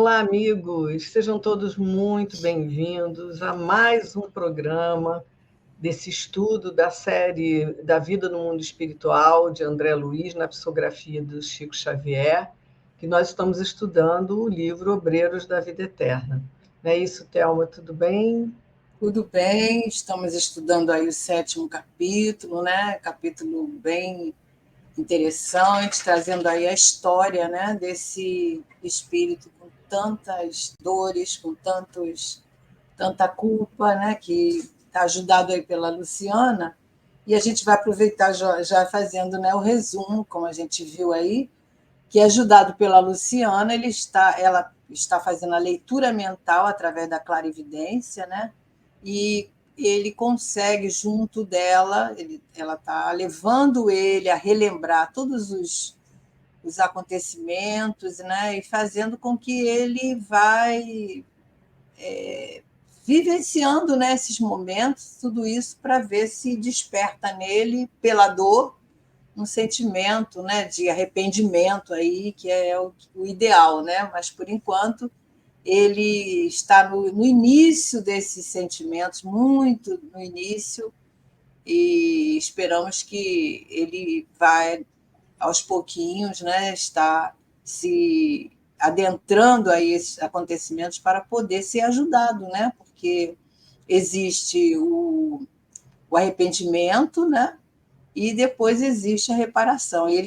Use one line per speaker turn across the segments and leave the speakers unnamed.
Olá, amigos! Sejam todos muito bem-vindos a mais um programa desse estudo da série Da Vida no Mundo Espiritual, de André Luiz, na psicografia do Chico Xavier, que nós estamos estudando o livro Obreiros da Vida Eterna. Não é isso, Thelma? Tudo bem?
Tudo bem, estamos estudando aí o 7º capítulo, né? Capítulo bem interessante, trazendo aí a história, né, desse espírito com tantas dores, com tanta culpa, né, que está ajudado aí pela Luciana, e a gente vai aproveitar já fazendo, né, o resumo, como a gente viu aí, que é ajudado pela Luciana, ela está fazendo a leitura mental através da clarividência, né? E ele consegue, junto dela, ela está levando ele a relembrar todos os acontecimentos, né? E fazendo com que ele vai vivenciando, né, esses momentos, tudo isso para ver se desperta nele, pela dor, um sentimento, né, de arrependimento aí, que é o ideal, né? Mas por enquanto ele está no início desses sentimentos, muito no início, e esperamos que ele vai aos pouquinhos, né, estar se adentrando a esses acontecimentos para poder ser ajudado, né? Porque existe o arrependimento, né? E depois existe a reparação. E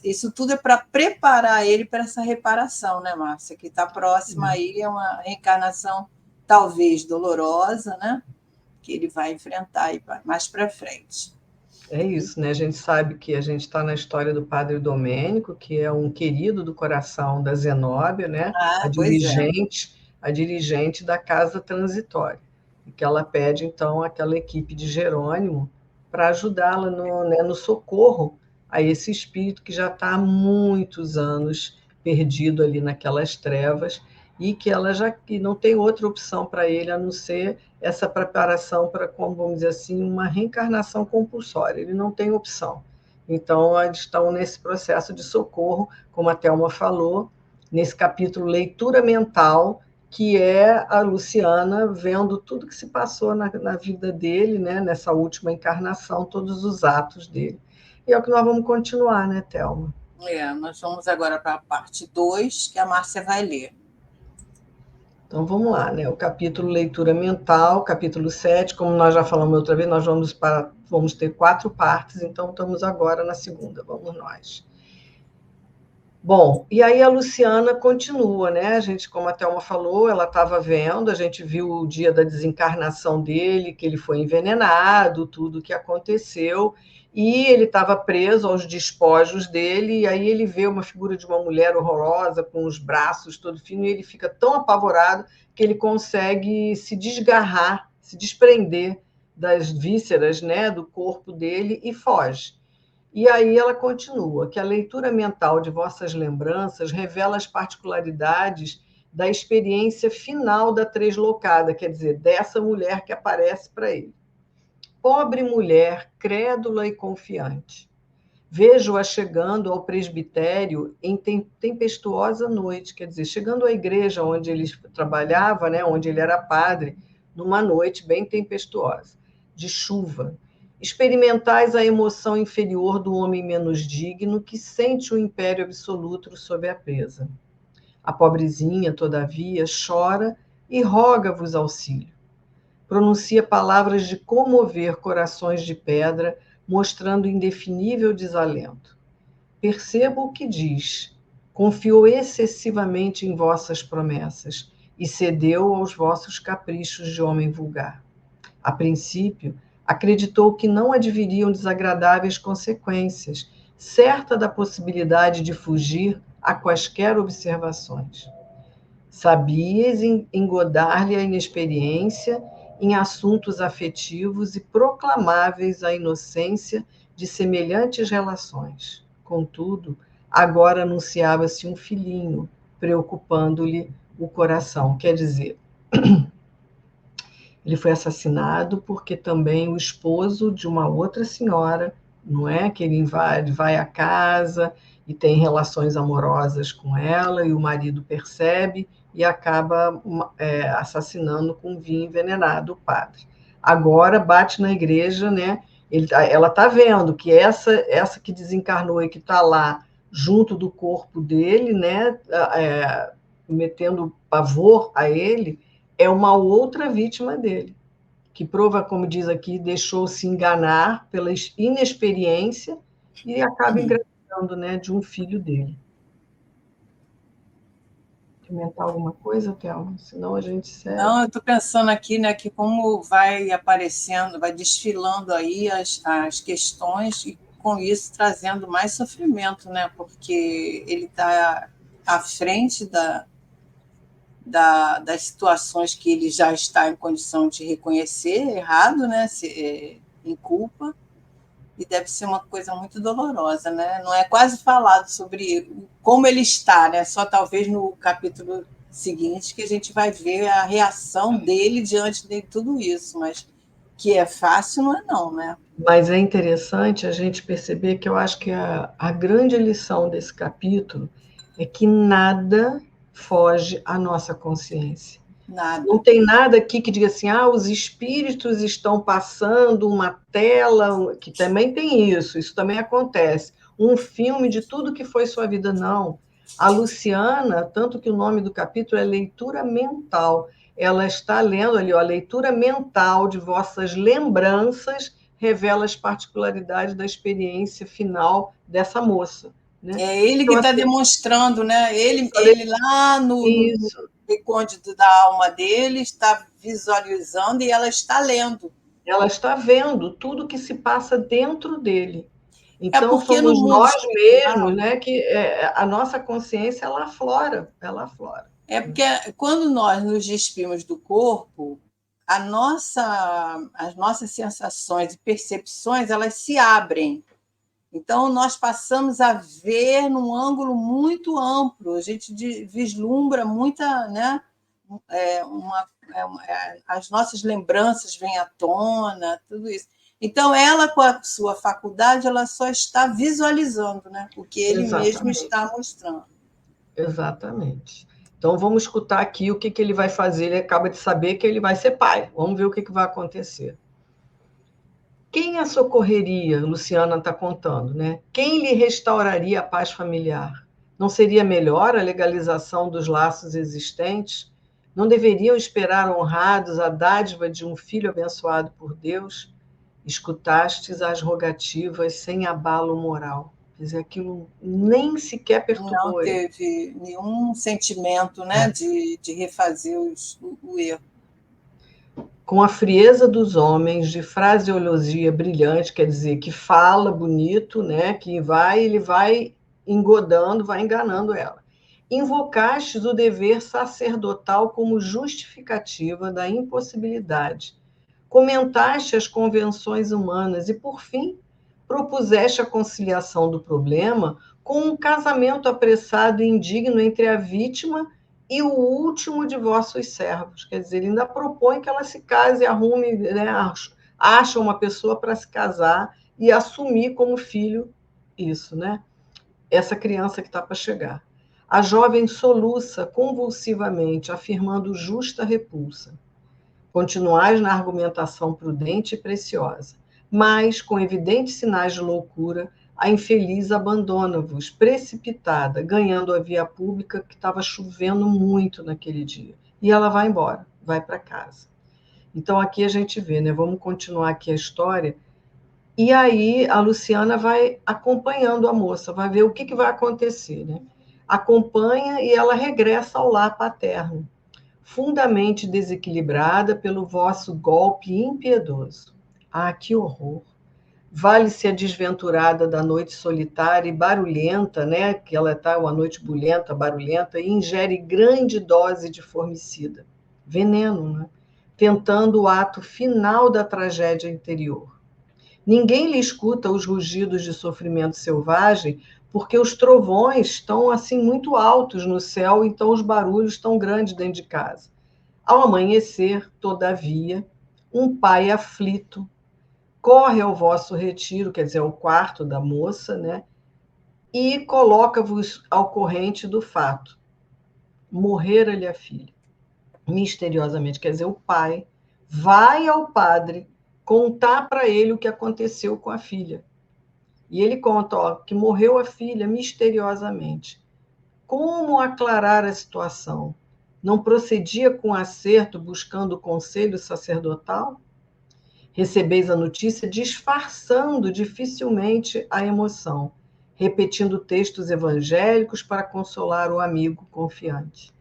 isso tudo é para preparar ele para essa reparação, né, Márcia? Que está próxima aí, é uma reencarnação talvez dolorosa, né? Que ele vai enfrentar aí mais para frente.
É isso, né? A gente sabe que a gente está na história do Padre Domênico, que é um querido do coração da Zenóbia, né?
Pois é.
A dirigente da Casa Transitória, e que ela pede, então, àquela equipe de Jerônimo para ajudá-la no socorro a esse espírito que já está há muitos anos perdido ali naquelas trevas e que ela já que não tem outra opção para ele a não ser essa preparação para, como vamos dizer assim, uma reencarnação compulsória. Ele não tem opção. Então, eles estão nesse processo de socorro, como a Thelma falou, nesse capítulo Leitura Mental, que é a Luciana vendo tudo que se passou na vida dele, né, nessa última encarnação, todos os atos dele. E é o que nós vamos continuar, né, Thelma?
Nós vamos agora para a parte 2, que a Márcia vai ler.
Então vamos lá, né? O capítulo Leitura Mental, capítulo 7, como nós já falamos outra vez, nós vamos ter 4 partes, então estamos agora na segunda, vamos nós. Bom, e aí a Luciana continua, né? A gente, como a Thelma falou, ela estava vendo, a gente viu o dia da desencarnação dele, que ele foi envenenado, tudo o que aconteceu, e ele estava preso aos despojos dele, e aí ele vê uma figura de uma mulher horrorosa, com os braços todo fino, e ele fica tão apavorado que ele consegue se desgarrar, se desprender das vísceras, né, do corpo dele e foge. E aí ela continua, que a leitura mental de vossas lembranças revela as particularidades da experiência final da treslocada, quer dizer, dessa mulher que aparece para ele. Pobre mulher, crédula e confiante. Vejo-a chegando ao presbitério em tempestuosa noite, quer dizer, chegando à igreja onde ele trabalhava, né, onde ele era padre, numa noite bem tempestuosa, de chuva. Experimentais a emoção inferior do homem menos digno que sente o império absoluto sob a presa. A pobrezinha, todavia, chora e roga-vos auxílio. Pronuncia palavras de comover corações de pedra, mostrando indefinível desalento. Perceba o que diz. Confiou excessivamente em vossas promessas e cedeu aos vossos caprichos de homem vulgar. A princípio, acreditou que não adviriam desagradáveis consequências, certa da possibilidade de fugir a quaisquer observações. Sabias engodar-lhe a inexperiência em assuntos afetivos e proclamáveis a inocência de semelhantes relações. Contudo, agora anunciava-se um filhinho, preocupando-lhe o coração. Quer dizer, ele foi assassinado porque também o esposo de uma outra senhora não é? Que ele invade, vai à casa e tem relações amorosas com ela, e o marido percebe e acaba assassinando com vinho envenenado o padre. Agora bate na igreja, né? Ela está vendo que essa que desencarnou e que está lá junto do corpo dele, né? Metendo pavor a ele, é uma outra vítima dele, que prova, como diz aqui, deixou-se enganar pela inexperiência e acaba engravidando, né, de um filho dele. Comentar alguma coisa, Thelma? Senão a gente segue.
Não, eu estou pensando aqui, né, que como vai aparecendo, vai desfilando aí as questões e com isso trazendo mais sofrimento, né, porque ele está à frente das situações que ele já está em condição de reconhecer errado, né, em culpa, e deve ser uma coisa muito dolorosa, né? Não é quase falado sobre como ele está, né? Só talvez no capítulo seguinte que a gente vai ver a reação dele diante de tudo isso, mas que é fácil não é não, né?
Mas é interessante a gente perceber que eu acho que a grande lição desse capítulo é que nada foge à nossa consciência.
Nada.
Não tem nada aqui que diga assim, os espíritos estão passando uma tela, que também tem isso também acontece, um filme de tudo que foi sua vida, não. A Luciana, tanto que o nome do capítulo é Leitura Mental, ela está lendo ali, a leitura mental de vossas lembranças revela as particularidades da experiência final dessa moça. Né?
É ele que está demonstrando, né? Ele lá no recôndito da alma dele está visualizando e ela está lendo.
Ela está vendo tudo que se passa dentro dele. Então,
somos
nós mesmos, né, que a nossa consciência, ela aflora.
É porque quando nós nos despimos do corpo, as nossas sensações e percepções, elas se abrem. Então, nós passamos a ver num ângulo muito amplo, a gente vislumbra muita, né? As nossas lembranças vêm à tona, tudo isso. Então, ela, com a sua faculdade, ela só está visualizando, né? O que ele mesmo está mostrando.
Exatamente. Então, vamos escutar aqui o que ele vai fazer. Ele acaba de saber que ele vai ser pai. Vamos ver o que vai acontecer. Quem a socorreria? Luciana está contando, né? Quem lhe restauraria a paz familiar? Não seria melhor a legalização dos laços existentes? Não deveriam esperar honrados a dádiva de um filho abençoado por Deus? Escutastes as rogativas sem abalo moral. Quer dizer, aquilo nem sequer perturbou.
Não teve nenhum sentimento, né, de refazer o erro.
Com a frieza dos homens, de fraseologia brilhante, quer dizer, que fala bonito, né, que ele vai engodando, vai enganando ela. Invocastes o dever sacerdotal como justificativa da impossibilidade. Comentaste as convenções humanas e, por fim, propuseste a conciliação do problema com um casamento apressado e indigno entre a vítima e o último de vossos servos. Quer dizer, ele ainda propõe que ela se case, arrume, né, acha uma pessoa para se casar e assumir como filho isso, né? Essa criança que está para chegar. A jovem soluça convulsivamente, afirmando justa repulsa. Continuais na argumentação prudente e preciosa, mas, com evidentes sinais de loucura, a infeliz abandona-vos, precipitada, ganhando a via pública, que estava chovendo muito naquele dia. E ela vai embora, vai para casa. Então, aqui a gente vê, né? Vamos continuar aqui a história. E aí a Luciana vai acompanhando a moça, vai ver o que vai acontecer, né? Acompanha e ela regressa ao lar paterno, fundamente desequilibrada pelo vosso golpe impiedoso. Que horror! Vale-se a desventurada da noite solitária e barulhenta, né? Que ela está uma noite bulhenta, barulhenta, e ingere grande dose de formicida, veneno, né? Tentando o ato final da tragédia interior. Ninguém lhe escuta os rugidos de sofrimento selvagem, porque os trovões estão assim muito altos no céu, então os barulhos estão grandes dentro de casa. Ao amanhecer, todavia, um pai aflito corre ao vosso retiro, quer dizer, ao quarto da moça, né? E coloca-vos ao corrente do fato. Morrera-lhe a filha, misteriosamente. Quer dizer, o pai vai ao padre contar para ele o que aconteceu com a filha. E ele conta, ó, que morreu a filha misteriosamente. Como aclarar a situação? Não procedia com acerto, buscando o conselho sacerdotal? Recebeis a notícia disfarçando dificilmente a emoção, repetindo textos evangélicos para consolar o amigo confiante.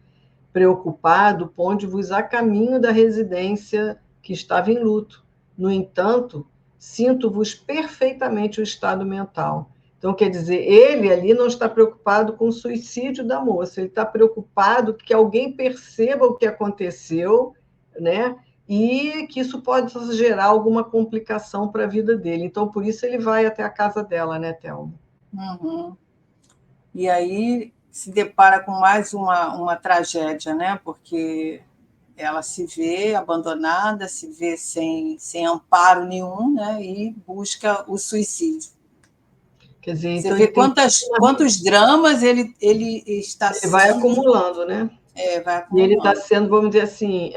Preocupado, ponde-vos a caminho da residência que estava em luto. No entanto, sinto-vos perfeitamente o estado mental. Então, quer dizer, ele ali não está preocupado com o suicídio da moça, ele está preocupado que alguém perceba o que aconteceu, né? E que isso pode gerar alguma complicação para a vida dele. Então, por isso ele vai até a casa dela, né, Thelma?
Uhum. E aí se depara com mais uma tragédia, né? Porque ela se vê abandonada, se vê sem amparo nenhum, né? E busca o suicídio.
Quer dizer,
Você
então
vê
ele tem
quantos dramas ele está
ele vai acumulando, né?
vai
E ele está
acumulando.
sendo, vamos dizer assim,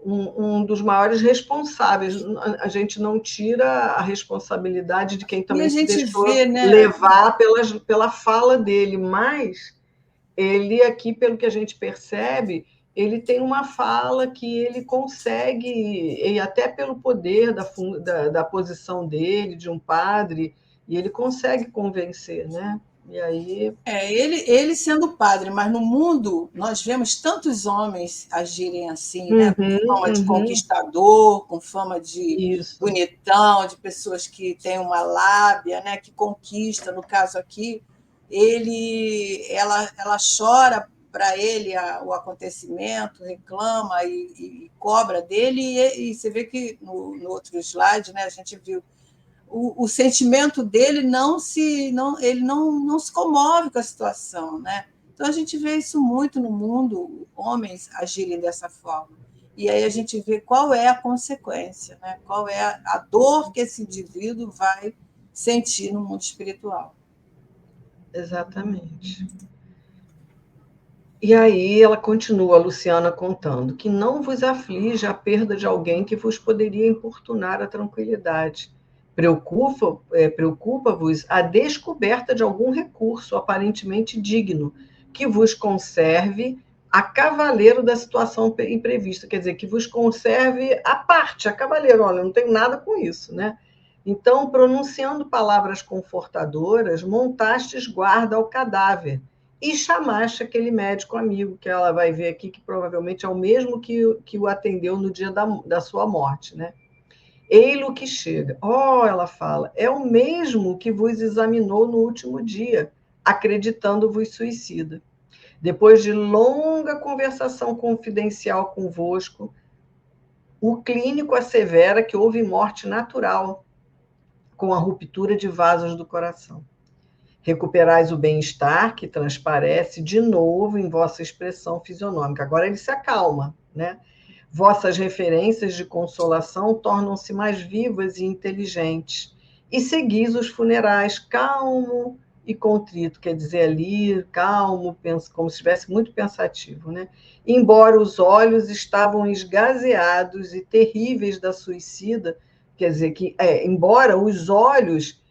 um dos maiores responsáveis. A gente não tira a responsabilidade de quem
E
também
a
se
gente
deixou
vê, né?
levar pela fala dele, mas ele aqui, pelo que a gente percebe, ele tem uma fala que ele consegue, e até pelo poder da posição dele, de um padre, e ele consegue convencer, né? E aí.
Ele sendo padre, mas no mundo nós vemos tantos homens agirem assim, né? Com
Uhum,
fama de
uhum,
conquistador, com fama de
isso.
bonitão, de pessoas que têm uma lábia, né? Que conquista. No caso aqui, ela chora para ele o acontecimento, reclama e cobra dele, e você vê que no outro slide, né? A gente viu o sentimento dele não se comove com a situação, né? Então a gente vê isso muito no mundo, homens agirem dessa forma. E aí a gente vê qual é a consequência, né? Qual é a dor que esse indivíduo vai sentir no mundo espiritual.
Exatamente. E aí ela continua, a Luciana, contando, que não vos aflige a perda de alguém que vos poderia importunar a tranquilidade. Preocupa-vos a descoberta de algum recurso aparentemente digno, que vos conserve a cavaleiro da situação imprevista, quer dizer, que vos conserve a parte, a cavaleiro, olha, eu não tenho nada com isso, né? Então, pronunciando palavras confortadoras, montastes guarda ao cadáver, e chamaste aquele médico amigo, que ela vai ver aqui, que provavelmente é o mesmo que o atendeu no dia da sua morte, né? Ei-lo que chega. Oh, ela fala, é o mesmo que vos examinou no último dia, acreditando-vos suicida. Depois de longa conversação confidencial convosco, o clínico assevera que houve morte natural, com a ruptura de vasos do coração. Recuperais o bem-estar que transparece de novo em vossa expressão fisionômica. Agora ele se acalma, né? Vossas referências de consolação tornam-se mais vivas e inteligentes. E seguis os funerais calmo e contrito, quer dizer, ali, calmo, como se estivesse muito pensativo, né? Embora os olhos estavam esgazeados e terríveis da suicida, quer dizer, embora os olhos,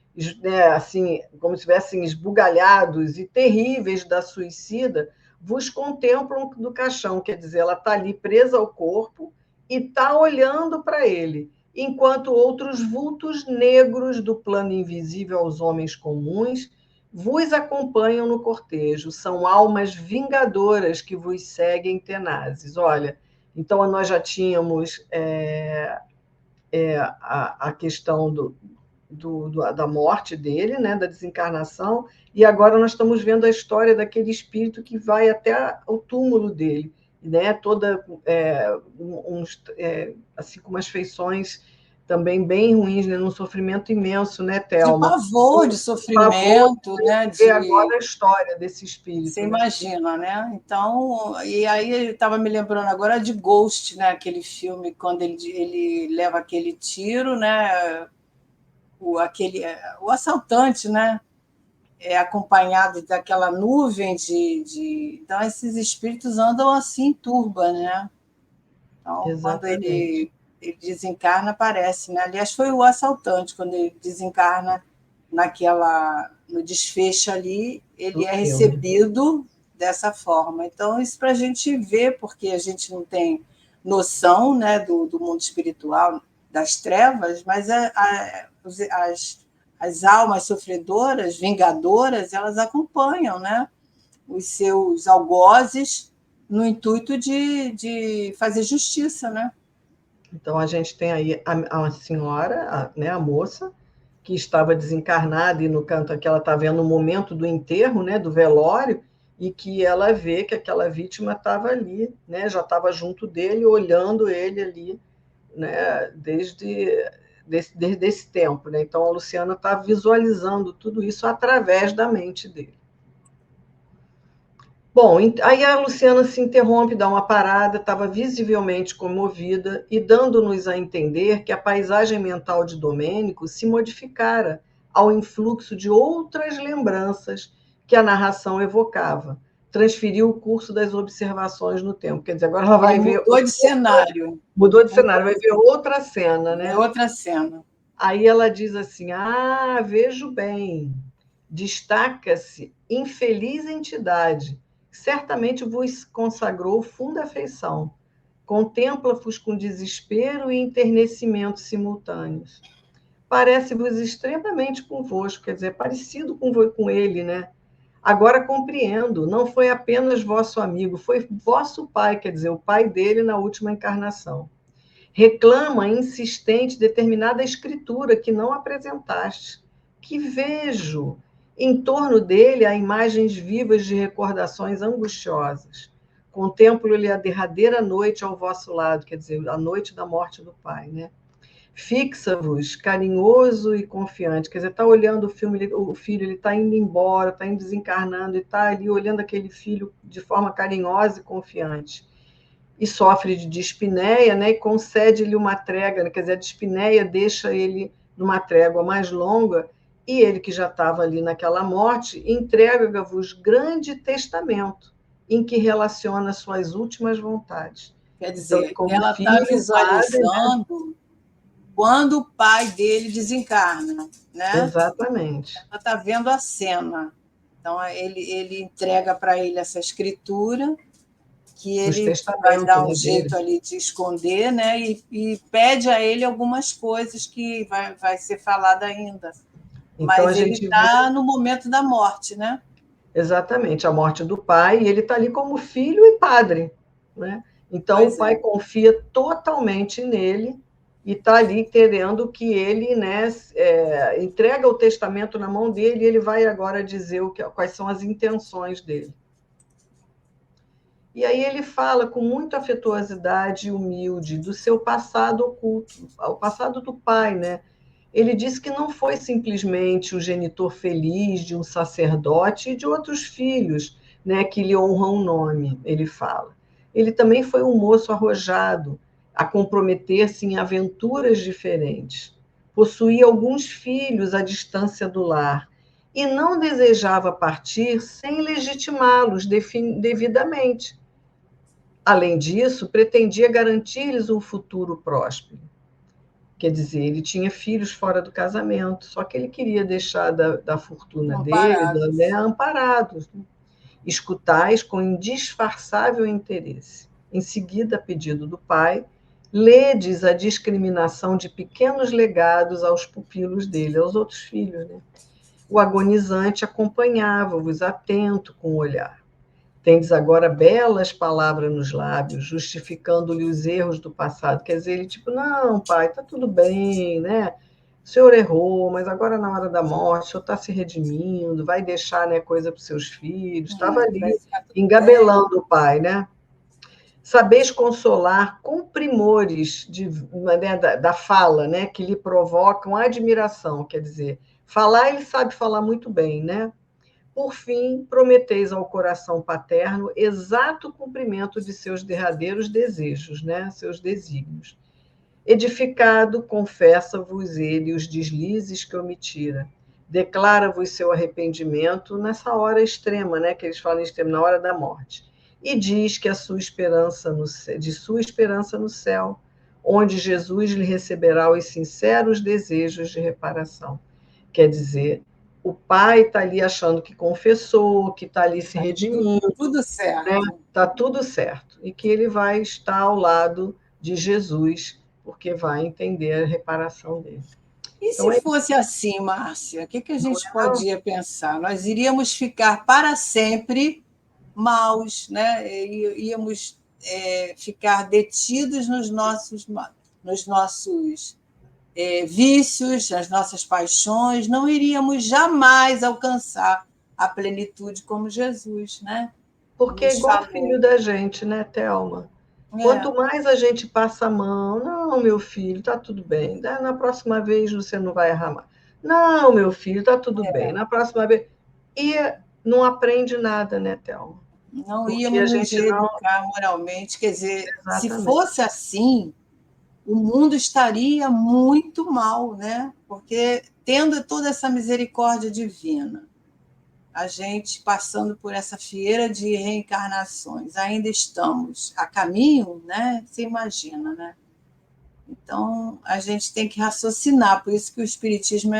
né, assim, como se estivessem esbugalhados e terríveis da suicida, vos contemplam do caixão, quer dizer, ela está ali presa ao corpo e está olhando para ele, enquanto outros vultos negros do plano invisível aos homens comuns vos acompanham no cortejo, são almas vingadoras que vos seguem tenazes. Olha, então nós já tínhamos a questão da morte dele, né, da desencarnação, e agora nós estamos vendo a história daquele espírito que vai até o túmulo dele, né, toda assim com umas feições também bem ruins, né, num sofrimento imenso, né,
De
Thelma?
pavor, de
Por favor,
sofrimento, né?
ver agora a história desse
Você
espírito, né?
imagina, né? Então, e aí ele estava me lembrando agora de Ghost, né? Aquele filme, quando ele leva aquele tiro, né? o assaltante, né? É acompanhado daquela nuvem Então, esses espíritos andam assim em turba, né? Então, quando
Exatamente.
ele desencarna, aparece, né? Aliás, foi o assaltante, quando ele desencarna no desfecho ali,
Do
ele é
filme.
recebido dessa forma. Então, isso para a gente ver, porque a gente não tem noção, né, do mundo espiritual, das trevas, mas as almas sofredoras, vingadoras, elas acompanham, né, os seus algozes no intuito de fazer justiça, né?
Então, a gente tem aí a senhora, né, a moça, que estava desencarnada e no canto aqui ela está vendo o momento do enterro, né, do velório, e que ela vê que aquela vítima estava ali, né, já estava junto dele, olhando ele ali, né, desde esse tempo. Né? Então, a Luciana está visualizando tudo isso através da mente dele. Bom, aí a Luciana se interrompe, dá uma parada, estava visivelmente comovida e dando-nos a entender que a paisagem mental de Domênico se modificara ao influxo de outras lembranças que a narração evocava. Transferiu o curso das observações no tempo. Quer dizer, agora ela vai ver.
Mudou de cenário.
Mudou de cenário, vai ver outra cena,
É
né?
outra cena.
Aí ela diz assim: ah, vejo bem, destaca-se infeliz entidade, certamente vos consagrou funda afeição. Contempla-vos com desespero e enternecimento simultâneos. Parece-vos extremamente convosco, quer dizer, parecido com ele, né? Agora compreendo, não foi apenas vosso amigo, foi vosso pai, quer dizer, o pai dele na última encarnação. Reclama insistente determinada escritura que não apresentaste. Que vejo em torno dele há imagens vivas de recordações angustiosas. Contemplo-lhe a derradeira noite ao vosso lado, quer dizer, a noite da morte do pai, né? Fixa-vos, carinhoso e confiante. Quer dizer, está olhando o filho, ele está indo embora, está indo desencarnando, e está ali olhando aquele filho de forma carinhosa e confiante. E sofre de dispneia, né, e concede-lhe uma trégua, né, quer dizer, a dispneia deixa ele numa trégua mais longa, e ele, que já estava ali naquela morte, entrega-vos grande testamento, em que relaciona suas últimas vontades.
Quer
Então,
dizer,
como
ela está
filho, padre, né?
visualizando quando o pai dele desencarna, né?
Exatamente.
Ela está vendo a cena. Então, ele entrega para ele essa escritura, que
Dos
ele vai
testamentos,
dar um
né,
jeito
dele.
ali de esconder, né? E pede a ele algumas coisas que vai ser falada ainda.
Então, a
Mas ele
gente vê
está no momento da morte, né?
exatamente a morte do pai, e ele está ali como filho e padre, né? Então, o
Pois
pai
é.
confia totalmente nele e está ali querendo que ele, né, entrega o testamento na mão dele, e ele vai agora dizer quais são as intenções dele. E aí ele fala com muita afetuosidade e humilde do seu passado oculto, o passado do pai, né? Ele disse que não foi simplesmente o genitor feliz de um sacerdote e de outros filhos, né, que lhe honram o nome, ele fala. Ele também foi um moço arrojado, a comprometer-se em aventuras diferentes. Possuía alguns filhos à distância do lar e não desejava partir sem legitimá-los devidamente. Além disso, pretendia garantir-lhes um futuro próspero. Quer dizer, ele tinha filhos fora do casamento, só que ele queria deixar da fortuna dele, né,
Amparados.
amparados. Né? Escutais com indisfarçável interesse. Em seguida, a pedido do pai, ledes a discriminação de pequenos legados aos pupilos dele, aos outros filhos. Né? O agonizante acompanhava-vos atento com o olhar. Tendes agora belas palavras nos lábios, justificando-lhe os erros do passado. Quer dizer, ele tipo, não, pai, está tudo bem, né? O senhor errou, mas agora na hora da morte, o senhor está se redimindo, vai deixar, né, coisa para os seus filhos. Estava
Vai
ali
ficar tudo bem.
engabelando o pai, né? Sabeis consolar com primores né, da fala, né, que lhe provocam admiração. Quer dizer, falar ele sabe falar muito bem, né? Por fim, prometeis ao coração paterno exato cumprimento de seus derradeiros desejos, né? Seus desígnios. Edificado, confessa-vos ele os deslizes que omitira. Declara-vos seu arrependimento nessa hora extrema, né, que eles falam extrema, na hora da morte. E diz que a sua esperança de sua esperança no céu, onde Jesus lhe receberá os sinceros desejos de reparação. Quer dizer, o pai está ali achando que confessou, que está ali se redimindo.
Tudo certo.
Né? Está tudo certo. E que ele vai estar ao lado de Jesus, porque vai entender a reparação dele.
E
Então,
se fosse assim, Márcia, o que a gente
não.
podia pensar? Nós iríamos ficar para sempre maus, né? Íamos ficar detidos nos nossos vícios, nas nossas paixões, não iríamos jamais alcançar a plenitude como Jesus, né?
Porque é igual filho da gente, né, Thelma? Quanto mais a gente passa a mão, não, meu filho, tá tudo bem. Na próxima vez você não vai errar mais. Não, meu filho, tá tudo bem. Na próxima vez. E não aprende nada, né, Thelma?
Não íamos nos reeducar moralmente. Quer dizer,
Exatamente.
Se fosse assim, o mundo estaria muito mal, né? Porque tendo toda essa misericórdia divina, a gente passando por essa fieira de reencarnações, ainda estamos a caminho, né? Você imagina, né? Então, a gente tem que raciocinar, por isso que o Espiritismo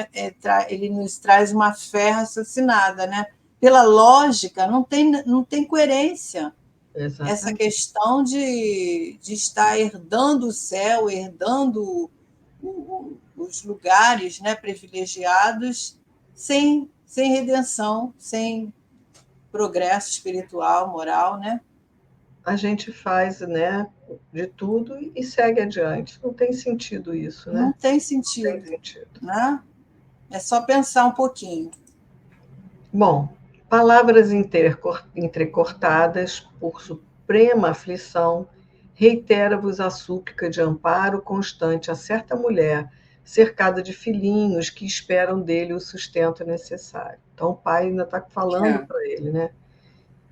ele nos traz uma fé raciocinada, né? Pela lógica, não tem coerência.
Exatamente.
Essa questão de estar herdando o céu, herdando os lugares, né, privilegiados, sem redenção, sem progresso espiritual, moral, né?
A gente faz, né, de tudo e segue adiante. Não tem sentido isso, né?
Não tem sentido.
Não tem sentido.
Né? É só pensar um pouquinho.
Bom, palavras entrecortadas por suprema aflição, reitera-vos a súplica de amparo constante a certa mulher, cercada de filhinhos que esperam dele o sustento necessário. Então o pai ainda está falando para ele, né?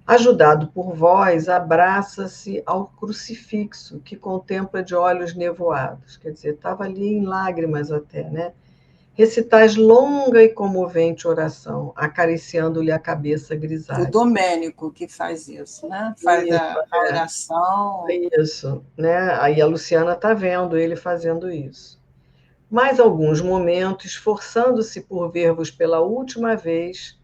Ajudado por vós, abraça-se ao crucifixo, que contempla de olhos nevoados. Quer dizer, estava ali em lágrimas até, né? Recitais longa e comovente oração, acariciando-lhe a cabeça grisalha.
O Domênico que faz isso, né? Faz a oração.
Isso, né? Aí a Luciana está vendo ele fazendo isso. Mais alguns momentos, esforçando-se por ver-vos pela última vez,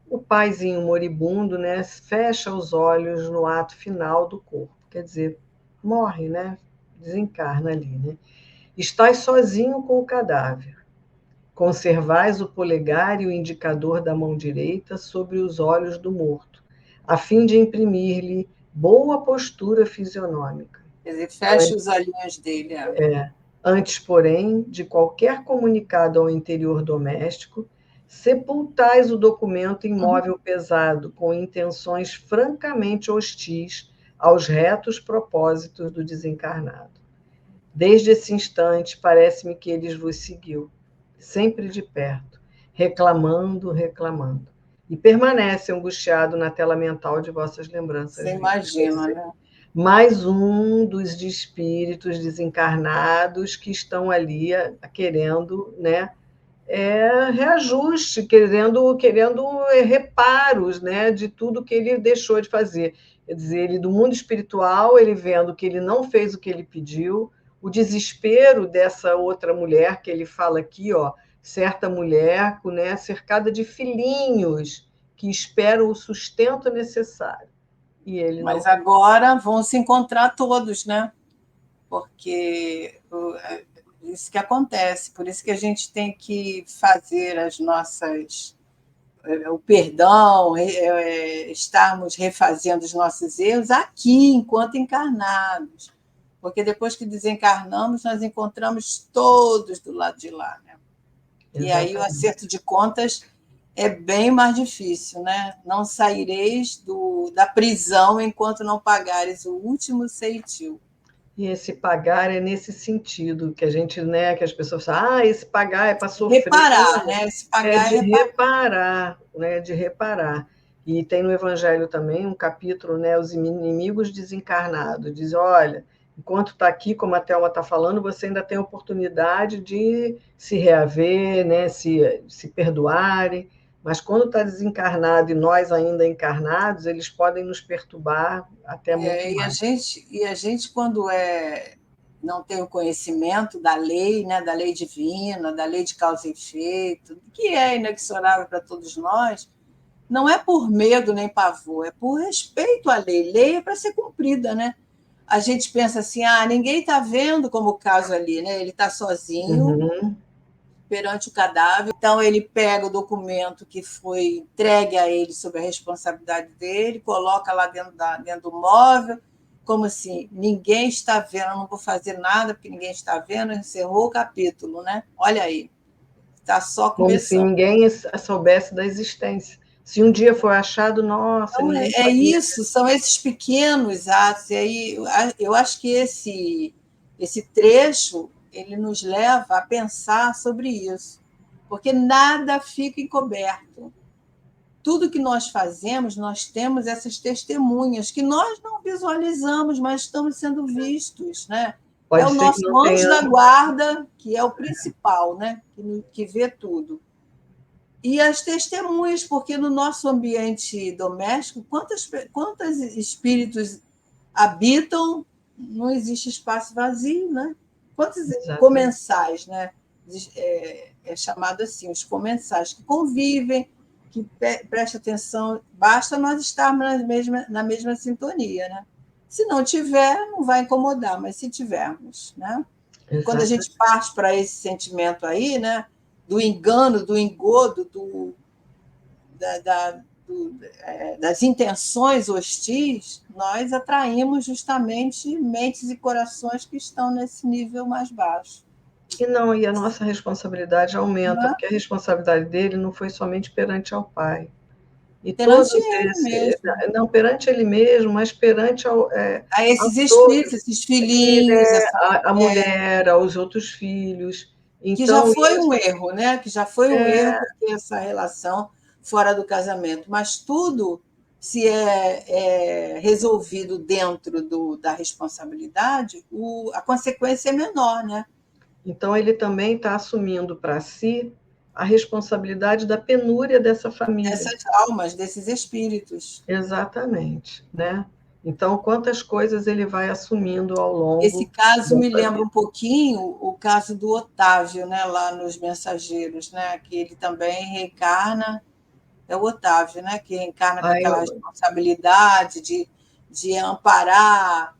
o paizinho moribundo, né, fecha os olhos no ato final do corpo, quer dizer, morre, né, desencarna ali, né. Estais sozinho com o cadáver. Conservais o polegar e o indicador da mão direita sobre os olhos do morto, a fim de imprimir-lhe boa postura fisionômica.
Quer dizer, fecha os olhinhos dele.
Antes, porém, de qualquer comunicado ao interior doméstico, sepultais o documento imóvel pesado, com intenções francamente hostis aos retos propósitos do desencarnado. Desde esse instante, parece-me que ele vos seguiu, sempre de perto, reclamando, e permanece angustiado na tela mental de vossas lembranças.
Você imagina, né?
Mais um dos espíritos desencarnados que estão ali querendo, né, reajuste, querendo reparos, né, de tudo que ele deixou de fazer. Quer dizer, ele do mundo espiritual, ele vendo que ele não fez o que ele pediu, o desespero dessa outra mulher que ele fala aqui, ó, certa mulher, né, cercada de filhinhos que esperam o sustento necessário. E ele
Mas
não...
agora vão se encontrar todos, né? Porque isso que acontece, por isso que a gente tem que fazer as nossas o perdão, estarmos refazendo os nossos erros aqui, enquanto encarnados. Porque depois que desencarnamos, nós encontramos todos do lado de lá. Né? E aí o acerto de contas é bem mais difícil, né? Não saireis da prisão enquanto não pagares o último ceitil.
E esse pagar é nesse sentido, que a gente, né, que as pessoas falam, esse pagar é para sofrer.
Reparar, né? Esse pagar
de reparar, né? De reparar. E tem no Evangelho também um capítulo, né, os inimigos desencarnados. Diz, olha, enquanto está aqui, como a Thelma está falando, você ainda tem a oportunidade de se reaver, né, se perdoarem, mas quando está desencarnado e nós ainda encarnados, eles podem nos perturbar até muito
E
mais.
a gente, quando não tem o conhecimento da lei, né, da lei divina, da lei de causa e efeito, que é inexorável para todos nós, não é por medo nem pavor, é por respeito à lei. Lei é para ser cumprida, né? A gente pensa assim, ninguém está vendo, como o caso ali, né? Ele está sozinho perante o cadáver, então ele pega o documento que foi entregue a ele sob a responsabilidade dele, coloca lá dentro do móvel, como assim, ninguém está vendo, eu não vou fazer nada porque ninguém está vendo, encerrou o capítulo, né? Olha aí, está só
Como se
começando.
ninguém soubesse da existência. Se um dia for achado, nossa,
Então,
ninguém
é
sabia.
isso, são esses pequenos atos. E aí eu acho que esse trecho ele nos leva a pensar sobre isso, porque nada fica encoberto. Tudo que nós fazemos, nós temos essas testemunhas que nós não visualizamos, mas estamos sendo vistos, né? É
Pode
o
ser que
nosso
não
anjo
tenha.
da guarda, que é o principal, né? Que vê tudo. E as testemunhas, porque no nosso ambiente doméstico, quantos espíritos habitam, não existe espaço vazio, né? Quantos
Exatamente.
comensais, né? É chamado assim, os comensais, que convivem, que prestam atenção, basta nós estarmos na mesma sintonia, né? Se não tiver, não vai incomodar, mas se tivermos, né? E quando a gente
Exatamente.
parte para esse sentimento aí, né? Do engano, do engodo, da, da, das intenções hostis, nós atraímos justamente mentes e corações que estão nesse nível mais baixo.
E não, e a nossa responsabilidade aumenta,
Né?
porque a responsabilidade dele não foi somente perante ao Pai. E
Perante
todos
ele
esses,
mesmo.
não perante ele mesmo, mas perante
A
a
esses espíritos,
todos,
esses
que,
filhinhos,
né, a mulher, aos outros filhos.
que já
Então,
foi um
isso
erro, né? Que já foi um erro
é,
porque essa relação fora do casamento. Mas tudo, se resolvido dentro da responsabilidade, a consequência é menor, né?
então ele também está assumindo para si a responsabilidade da penúria dessa família.
Dessas almas, desses espíritos.
Exatamente, né? Então, quantas coisas ele vai assumindo ao
Esse
longo
caso me
dessa
lembra
vida.
um pouquinho o caso do Otávio, né, lá nos Mensageiros, né, que ele também reencarna, é o Otávio, né, que reencarna com
Aí,
aquela responsabilidade de amparar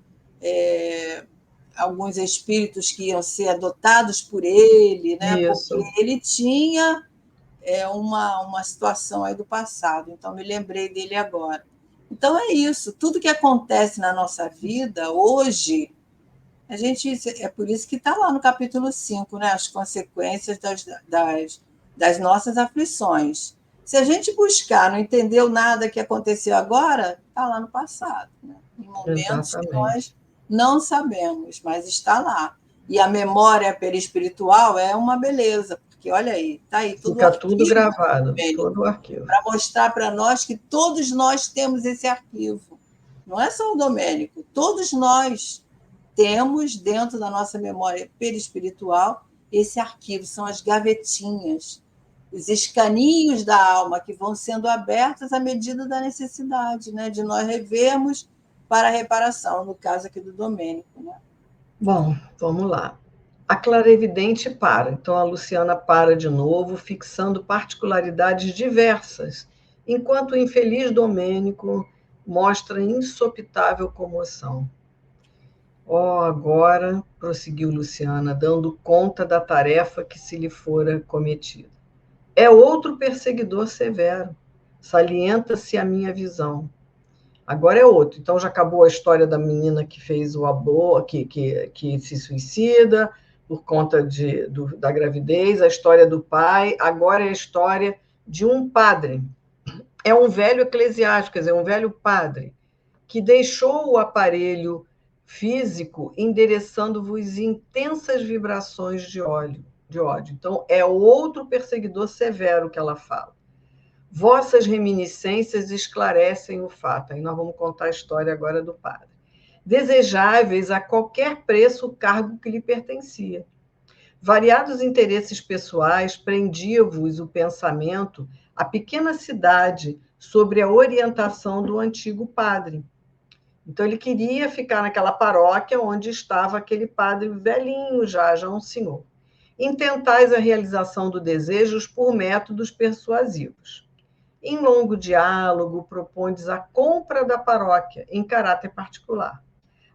alguns espíritos que iam ser adotados por ele, né, porque
isso,
ele tinha uma situação aí do passado, então me lembrei dele agora. Então é isso, tudo que acontece na nossa vida hoje, a gente, é por isso que está lá no capítulo 5, né? As consequências das nossas aflições. Se a gente buscar, não entendeu nada que aconteceu agora, está lá no passado, né? Em momentos que
exatamente.
nós não sabemos, mas está lá. E a memória perispiritual é uma beleza, porque olha aí, está aí todo o
Fica tudo
arquivo
gravado, todo o arquivo.
para mostrar para nós que todos nós temos esse arquivo. Não é só o Domênico, todos nós temos dentro da nossa memória perispiritual esse arquivo, são as gavetinhas, os escaninhos da alma que vão sendo abertos à medida da necessidade, né, de nós revermos para a reparação, no caso aqui do Domênico. Né?
Bom, vamos lá. A clarividente para. Então, a Luciana para de novo, fixando particularidades diversas, enquanto o infeliz Domênico mostra insopitável comoção. Oh, agora, prosseguiu Luciana, dando conta da tarefa que se lhe fora cometida. É outro perseguidor severo. Salienta-se a minha visão. Agora é outro. Então já acabou a história da menina que fez o aborto, que se suicida por conta da gravidez, a história do pai. Agora é a história de um padre. É um velho eclesiástico, quer dizer, um velho padre, que deixou o aparelho físico endereçando-vos intensas vibrações de ódio. Então, é outro perseguidor severo que ela fala. Vossas reminiscências esclarecem o fato. Aí nós vamos contar a história agora do padre. desejáveis a qualquer preço o cargo que lhe pertencia. Variados interesses pessoais prendiam-vos o pensamento à pequena cidade sobre a orientação do antigo padre. Então, ele queria ficar naquela paróquia onde estava aquele padre velhinho, já um senhor. Intentais a realização dos desejos por métodos persuasivos. Em longo diálogo, propondes a compra da paróquia, em caráter particular.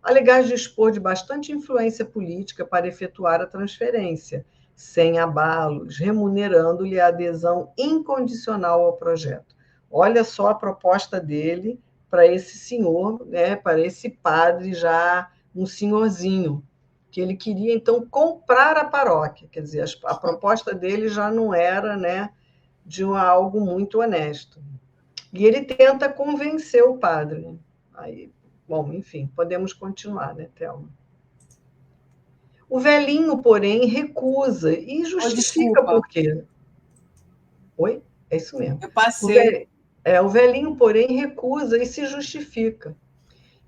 Alegais dispor de bastante influência política para efetuar a transferência, sem abalos, remunerando-lhe a adesão incondicional ao projeto. Olha só a proposta dele para esse senhor, né, para esse padre já um senhorzinho, que ele queria, então, comprar a paróquia. Quer dizer, a proposta dele já não era, né, de algo muito honesto. E ele tenta convencer o padre. Né? Aí, bom, enfim, podemos continuar, né, Thelma? O velhinho, porém, recusa e justifica por quê. Oi? É isso mesmo.
Eu passei.
O velhinho, porém, recusa e se justifica.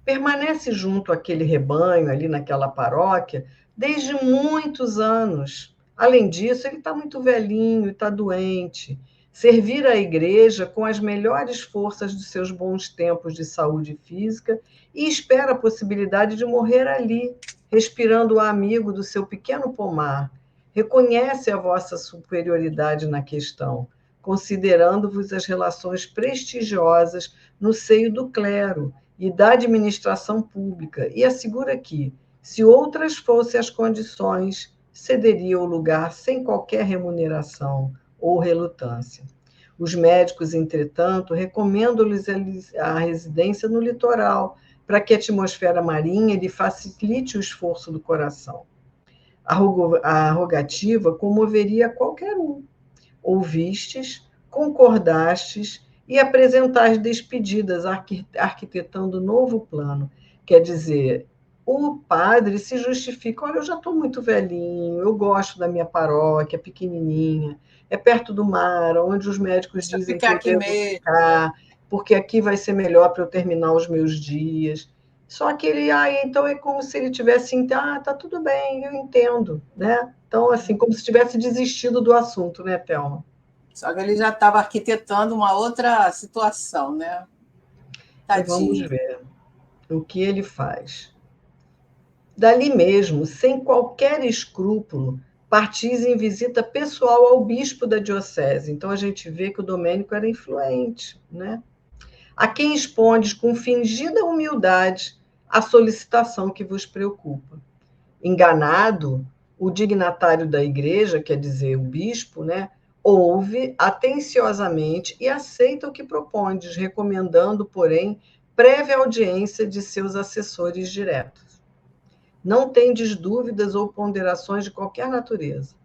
Permanece junto àquele rebanho, ali naquela paróquia, desde muitos anos. Além disso, ele está muito velhinho, está doente. Servir a igreja com as melhores forças dos seus bons tempos de saúde física e espera a possibilidade de morrer ali, respirando o amigo do seu pequeno pomar. Reconhece a vossa superioridade na questão, considerando-vos as relações prestigiosas no seio do clero e da administração pública, e assegura que, se outras fossem as condições, cederia o lugar sem qualquer remuneração ou relutância. Os médicos, entretanto, recomendam-lhes a residência no litoral, para que a atmosfera marinha lhe facilite o esforço do coração. A rogativa comoveria qualquer um. Ouvistes, concordastes e apresentais despedidas, arquitetando novo plano. Quer dizer, o padre se justifica, olha, eu já estou muito velhinho, eu gosto da minha paróquia pequenininha, é perto do mar, onde os médicos dizem que eu devo ficar, porque aqui vai ser melhor para eu terminar os meus dias. Só que ele, então é como se ele tivesse, tá tudo bem, eu entendo, né? Então, assim, como se tivesse desistido do assunto, né, Thelma?
Só que ele já estava arquitetando uma outra situação, né?
Tadinho. Vamos ver o que ele faz. Dali mesmo, sem qualquer escrúpulo, partis em visita pessoal ao bispo da diocese. Então, a gente vê que o Domênico era influente, né? A quem expondes com fingida humildade a solicitação que vos preocupa. Enganado, o dignatário da igreja, quer dizer, o bispo, né, ouve atenciosamente e aceita o que propondes, recomendando, porém, prévia audiência de seus assessores diretos. Não tendes dúvidas ou ponderações de qualquer natureza.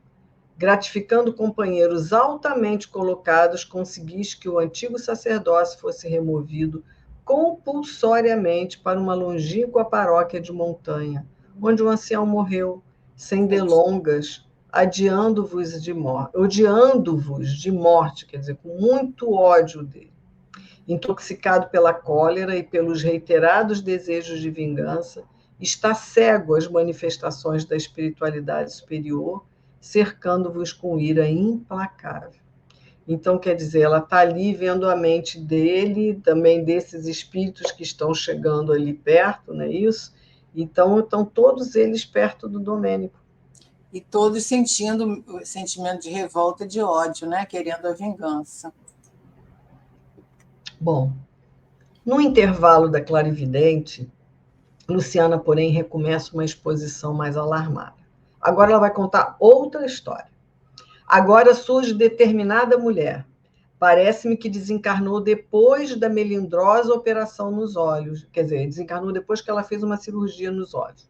Gratificando companheiros altamente colocados, conseguiste que o antigo sacerdócio fosse removido compulsoriamente para uma longínqua paróquia de montanha, onde o ancião morreu, sem delongas, odiando-vos de morte, quer dizer, com muito ódio dele. Intoxicado pela cólera e pelos reiterados desejos de vingança, está cego às manifestações da espiritualidade superior, cercando-vos com ira implacável. Então, quer dizer, ela está ali vendo a mente dele, também desses espíritos que estão chegando ali perto, não é isso? Então, estão todos eles perto do Domênico.
E todos sentindo o sentimento de revolta e de ódio, né? Querendo a vingança.
Bom, no intervalo da clarividente, Luciana, porém, recomeça uma exposição mais alarmada. Agora ela vai contar outra história. Agora surge determinada mulher. Parece-me que desencarnou depois da melindrosa operação nos olhos. Quer dizer, desencarnou depois que ela fez uma cirurgia nos olhos.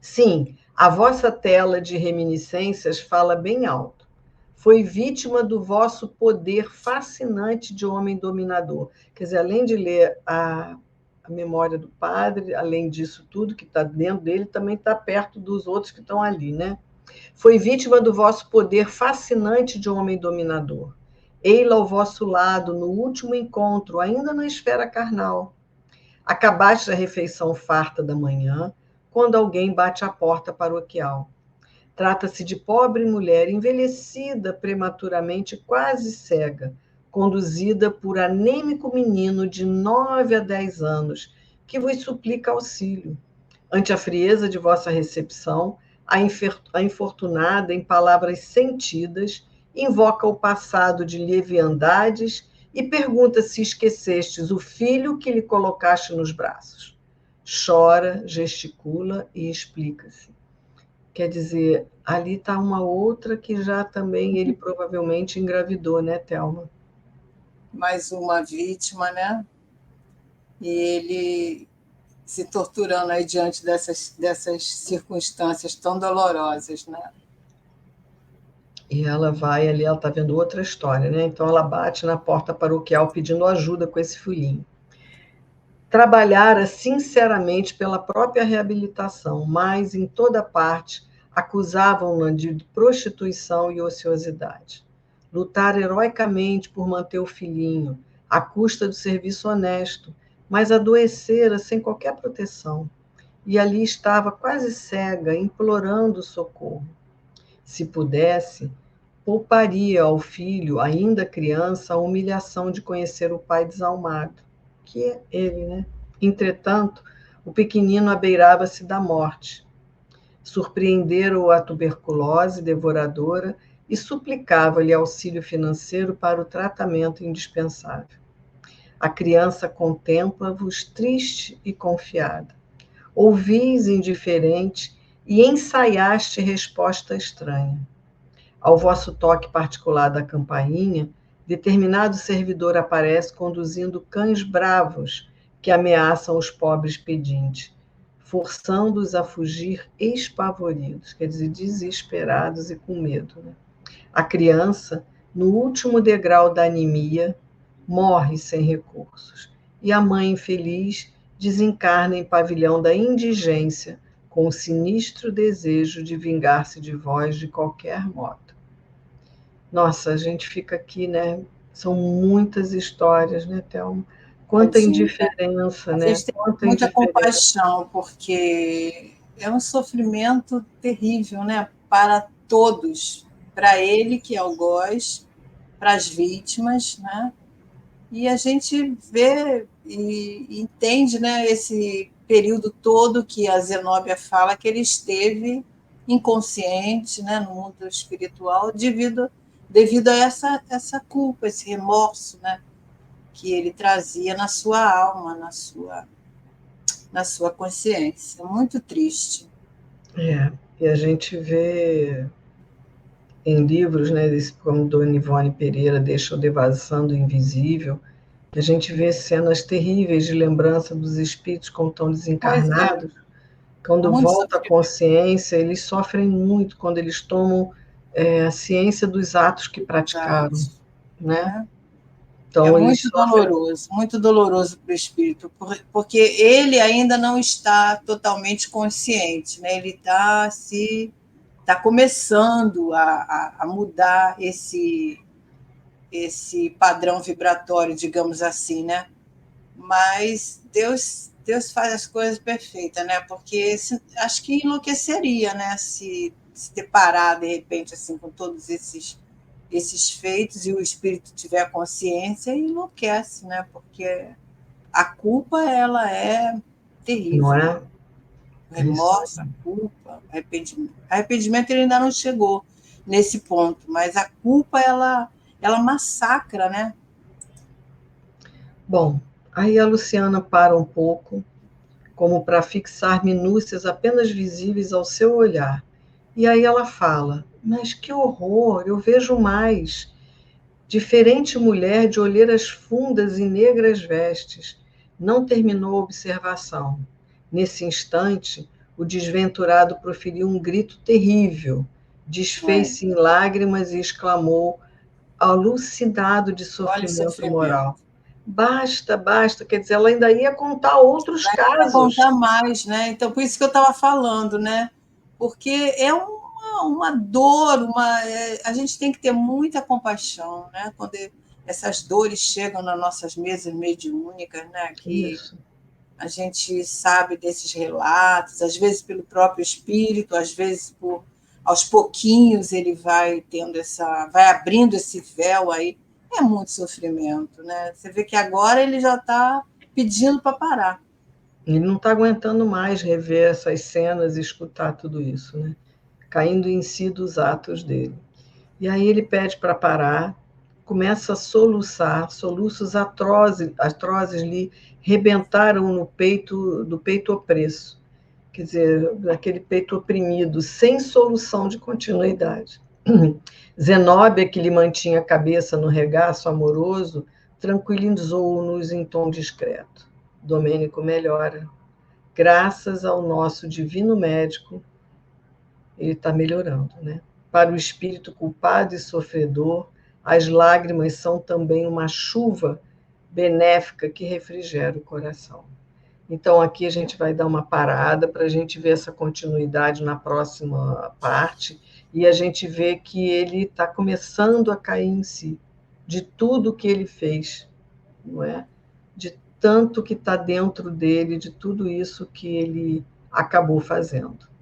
Sim, a vossa tela de reminiscências fala bem alto. Foi vítima do vosso poder fascinante de homem dominador. Quer dizer, além de ler a memória do padre, além disso tudo que está dentro dele, também está perto dos outros que estão ali, né? Foi vítima do vosso poder fascinante de homem dominador. Ei-la ao vosso lado, no último encontro, ainda na esfera carnal. Acabaste a refeição farta da manhã, quando alguém bate à porta paroquial. Trata-se de pobre mulher envelhecida prematuramente, quase cega, conduzida por anêmico menino de 9 a 10 anos, que vos suplica auxílio. Ante a frieza de vossa recepção, a infortunada, em palavras sentidas, invoca o passado de leviandades e pergunta se esquecestes o filho que lhe colocaste nos braços. Chora, gesticula e explica-se. Quer dizer, ali está uma outra que já também ele provavelmente engravidou, né, Thelma?
Mais uma vítima, né? E ele se torturando aí diante dessas circunstâncias tão dolorosas, né?
E ela vai ali, ela está vendo outra história, né? Então ela bate na porta paroquial pedindo ajuda com esse filhinho. Trabalhara sinceramente pela própria reabilitação, mas em toda parte acusavam-na de prostituição e ociosidade. Lutara heroicamente por manter o filhinho, à custa do serviço honesto, mas adoecera sem qualquer proteção. E ali estava quase cega, implorando socorro. Se pudesse, pouparia ao filho, ainda criança, a humilhação de conhecer o pai desalmado, que é ele, né? Entretanto, o pequenino abeirava-se da morte. Surpreendera-o a tuberculose devoradora e suplicava-lhe auxílio financeiro para o tratamento indispensável. A criança contempla-vos triste e confiada. Ouvis indiferente e ensaiaste resposta estranha. Ao vosso toque particular da campainha, determinado servidor aparece conduzindo cães bravos que ameaçam os pobres pedintes, forçando-os a fugir espavoridos, quer dizer, desesperados e com medo, né? A criança, no último degrau da anemia, morre sem recursos, e a mãe infeliz desencarna em pavilhão da indigência, com o sinistro desejo de vingar-se de vós de qualquer modo. Nossa, a gente fica aqui, né? São muitas histórias, né, Thelma? Quanta indiferença,
A
né?
gente tem
Quanta
muita
indiferença.
compaixão, porque é um sofrimento terrível, né? Para todos, para ele, que é algoz, para as vítimas, né? E a gente vê e entende, né, esse período todo que a Zenóbia fala que ele esteve inconsciente, né, no mundo espiritual devido a essa culpa, esse remorso, né, que ele trazia na sua alma, na sua consciência. Muito triste.
É, e a gente vê em livros, né, desse, como Dona Ivone Pereira deixa o Devassando Invisível, a gente vê cenas terríveis de lembrança dos espíritos como estão
Pois é,
desencarnados. Quando
muito
volta a
sofrimento.
consciência, eles sofrem muito quando eles tomam a ciência dos atos que praticaram,
Exato,
né?
né? É
Então eles sofrem.
muito doloroso para o espírito, porque ele ainda não está totalmente consciente, né? Ele está começando a mudar esse padrão vibratório, digamos assim, né? Mas Deus faz as coisas perfeitas, né? Porque acho que enlouqueceria, né? Se deparar de repente assim com todos esses feitos e o espírito tiver consciência, enlouquece, né? Porque a culpa ela é
Não
terrível.
é?
O
É isso
remorso, a culpa, o arrependimento. Arrependimento ele ainda não chegou nesse ponto, mas a culpa ela massacra, né?
Bom, aí a Luciana para um pouco, como para fixar minúcias apenas visíveis ao seu olhar. E aí ela fala: Mas que horror, eu vejo mais. Diferente mulher de olheiras fundas e negras vestes. Não terminou a observação. Nesse instante, o desventurado proferiu um grito terrível,
É.
desfez-se em lágrimas e exclamou, alucinado de
Olha o
sofrimento
sofrimento.
moral: Basta, basta. Quer dizer, ela ainda ia contar outros
Para
casos.
contar mais, né? Então, por isso que eu estava falando, né? Porque é uma dor, a gente tem que ter muita compaixão, né? Quando essas dores chegam nas nossas mesas mediúnicas, né? Que
Isso.
a gente sabe desses relatos, às vezes pelo próprio espírito, às vezes aos pouquinhos ele vai tendo vai abrindo esse véu aí. É muito sofrimento, né? Você vê que agora ele já está pedindo para parar.
Ele não está aguentando mais rever essas cenas e escutar tudo isso, né? Caindo em si dos atos dele. E aí ele pede para parar, começa a soluçar, soluços atrozes lhe rebentaram no peito, do peito opresso, quer dizer, daquele peito oprimido, sem solução de continuidade. Zenóbia, que lhe mantinha a cabeça no regaço amoroso, tranquilizou-nos em tom discreto. Domênico melhora. Graças ao nosso divino médico, ele está melhorando, né? Para o espírito culpado e sofredor, as lágrimas são também uma chuva benéfica que refrigera o coração. Então, aqui a gente vai dar uma parada para a gente ver essa continuidade na próxima parte, e a gente vê que ele está começando a cair em si, de tudo que ele fez, não é? De tanto que está dentro dele, de tudo isso que ele acabou fazendo.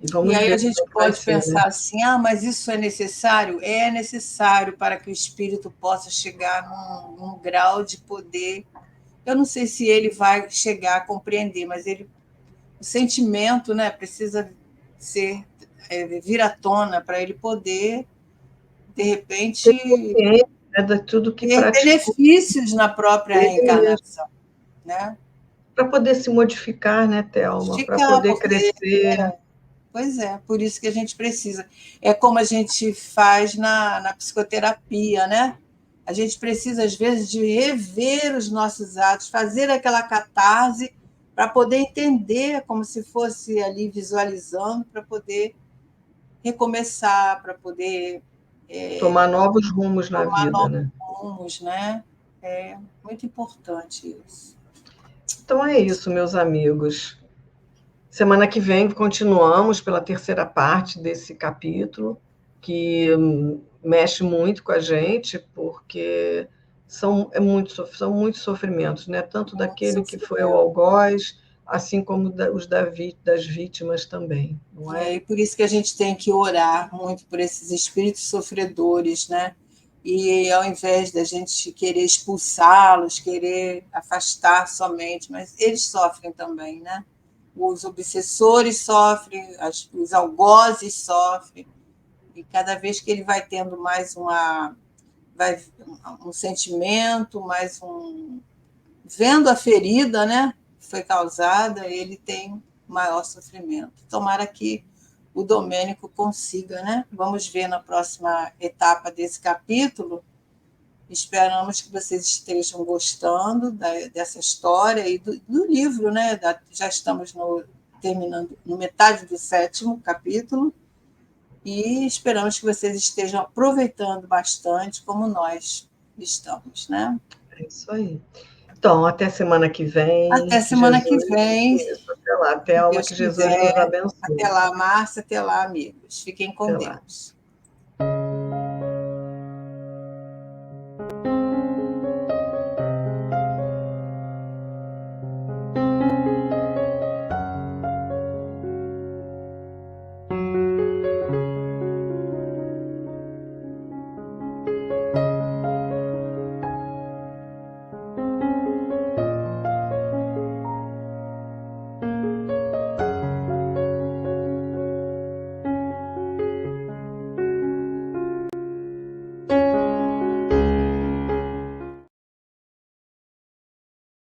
E aí
ver
a gente pode pensar, né? Assim, mas isso é necessário? É necessário para que o espírito possa chegar num grau de poder. Eu não sei se ele vai chegar a compreender, mas o sentimento, né, precisa vir à tona para ele poder, de repente,
de tudo que
ter benefícios na própria reencarnação, né?
Para poder se modificar, né, Thelma? Para poder crescer.
Pois é, por isso que a gente precisa. É como a gente faz na psicoterapia, né? A gente precisa, às vezes, de rever os nossos atos, fazer aquela catarse para poder entender, como se fosse ali visualizando, para poder recomeçar, para poder
tomar novos rumos na vida,
novos rumos, né? É muito importante isso.
Então é isso, meus amigos. Semana que vem continuamos pela terceira parte desse capítulo, que mexe muito com a gente, porque são muitos sofrimentos, né? Tanto daquele que foi o algoz, assim como das vítimas também, não é?
E por isso que a gente tem que orar muito por esses espíritos sofredores, né? E ao invés da gente querer expulsá-los, querer afastar somente, mas eles sofrem também, né? Os obsessores sofrem, os algozes sofrem, e cada vez que ele vai tendo mais um sentimento, vendo a ferida, né, que foi causada, ele tem maior sofrimento. Tomara que o Domênico consiga, né? Vamos ver na próxima etapa desse capítulo. Esperamos que vocês estejam gostando dessa história e do livro, né? Já estamos terminando no metade do 7º capítulo e esperamos que vocês estejam aproveitando bastante, como nós estamos, né?
É isso aí. Então, até semana que vem.
Até semana que vem.
Até lá, Thelma, que Jesus nos abençoe.
Até lá, Márcia, até lá, amigos. Fiquem com Deus.